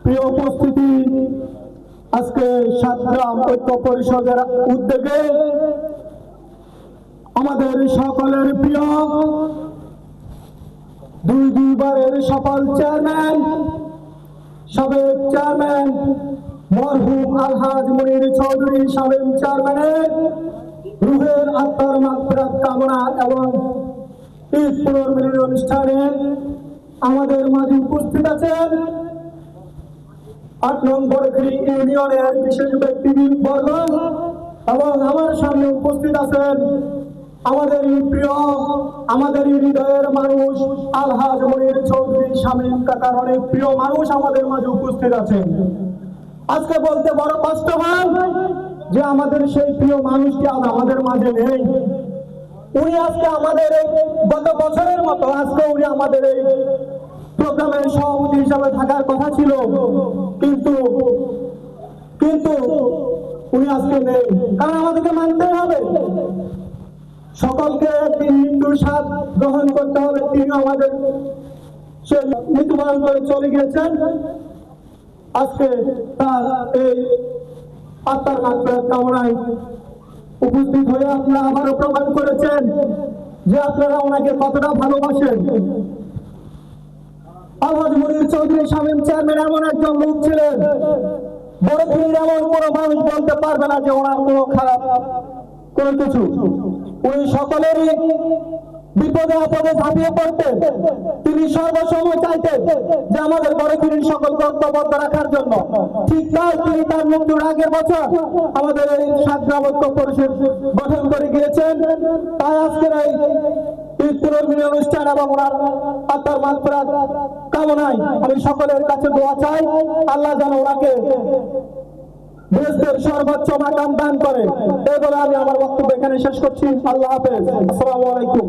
প্রিয় উপস্থিতি, আজকে সাতগ্রাম ঐক্য পরিষদের উদ্যোগে আমাদের সকলের প্রিয় দুইবারের সফল চেয়ারম্যান, সাবেক চেয়ারম্যান মরহুম আলহাজ মুনির চৌধুরী সাবেক চেয়ারম্যানের রুহের আত্মার মাগফিরাত কামনা এবং ঈদ পুনর্মিলনী অনুষ্ঠানে আমাদের মাঝে উপস্থিত আছেন ৮ নং বড়খড়ি ইউনিয়নের বিশেষ ব্যক্তিবর্গ এবং আমার সামনে উপস্থিত আছেন আমাদের প্রিয়, আমাদের হৃদয়ের মানুষ আলহাজ মুনির চৌধুরী শামীম কাকার অনেক প্রিয় মানুষ আমাদের মাঝে উপস্থিত আছেন। আজকে বলতে বড় কষ্ট হয় যে আমাদের সেই প্রিয় মানুষটি আজ আমাদের মাঝে নেই। উনি আজকে আমাদের গত বছরের মতো আজকে উনি আমাদের এই প্রোগ্রামের সভাপতি হিসাবে থাকার কথা ছিল, কিন্তু উনি আজকে নেই। কারণ আমাদেরকে মানতে হবে, সকলকে একদিন মৃত্যুর স্বাদ গ্রহণ করতে হবে। তিনি আমাদের মৃত্যুবরণ করে চলে গিয়েছেন। আজকে তার এই আত্মার মাগফিরাত কামনায় উপস্থিত হয়ে আপনারা আবারও প্রমাণ করেছেন যে আপনারা ওনাকে কতটা ভালোবাসেন। আলহাজ মুনির চৌধুরী শামীম চেয়ারম্যান এমন একজন লোক ছিলেন, বড়খড়ির এমন কোনো মানুষ বলতে পারবে না যে ওনার কোনো খারাপ কোনো কিছু। উনি সকলেরই বিপদে আপদে ঝাঁপিয়ে পড়তেন। তিনি সর্বসময় চাইতেন যে আমাদের বড়খড়ির সকল কর্তব্য রাখার জন্য। ঠিক তাই তিনি তার মৃত্যুর আগের বছর আমাদের এই সাতগ্রাম ঐক্য পরিষদ গঠন করে গিয়েছেন। তাই আজকের এই ঈদ পুনর্মিলনী অনুষ্ঠান এবং ওনার আত্মার মাগফিরাত কামনায় আমি সকলের কাছে দোয়া চাই, আল্লাহ যেন ওনাকে বেহেশতের সর্বোচ্চ মাকাম দান করে। এই বলে আমি আমার বক্তব্য এখানে শেষ করছি। আল্লাহ হাফেজ। আসসালামু আলাইকুম।